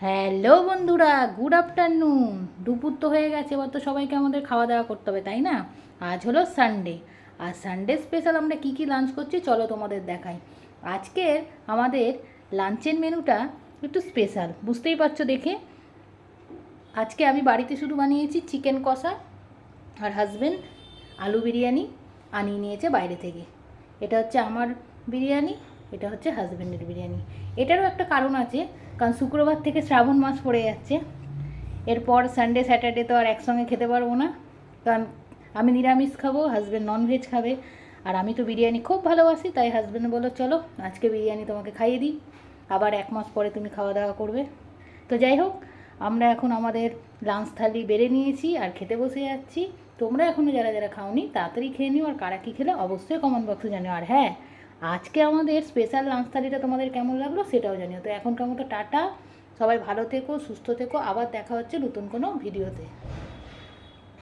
Hello বন্ধুরা, good afternoon. দুপুর তো হয়ে গেছে, এবার তো সবাইকে আমাদের খাওয়া দাওয়া করতে হবে, তাই না? আজ হলো সানডে, আর সানডে স্পেশাল আমরা কি কি লাঞ্চ করছি চলো তোমাদের দেখাই। আজকের আমাদের লাঞ্চের মেনুটা একটু স্পেশাল, বুঝতেই পারছো দেখে। আজকে আমি বাড়িতে শুধু বানিয়েছি চিকেন কষা, আর হাজব্যান্ড আলু বিরিয়ানি আনিয়ে নিয়েছে বাইরে থেকে। এটা হচ্ছে আমার বিরিয়ানি, এটা হচ্ছে হাজব্যান্ডের বিরিয়ানি। এটারও একটা কারণ আছে, কারণ শুক্রবার থেকে শ্রাবণ মাস পড়ে যাচ্ছে। এরপর সানডে স্যাটারডে তো আর একসঙ্গে খেতে পারবো না, কারণ আমি নিরামিষ খাবো, হাজব্যান্ড ননভেজ খাবে। আর আমি তো বিরিয়ানি খুব ভালোবাসি, তাই হাজব্যান্ড বললো চলো আজকে বিরিয়ানি তোমাকে খাইয়ে দিই, আবার 1 মাস পরে তুমি খাওয়া দাওয়া করবে। তো যাই হোক, আমরা এখন আমাদের লাঞ্চ থালি বেড়ে নিয়েছি আর খেতে বসে যাচ্ছি। তোমরা এখনও যারা যারা খাওনি তাড়াতাড়ি খেয়ে নিও, আর কারা কী খেলে অবশ্যই কমেন্ট বক্সে জানিও। আর হ্যাঁ, আজকে আমাদের স্পেশাল লাঞ্চ থালিটা তোমাদের কেমন লাগলো সেটাও জানিও। তো এখনকার মতো টাটা, সবাই ভালো থেকো, সুস্থ থেকো, আবার দেখা হচ্ছে নতুন কোনো ভিডিওতে।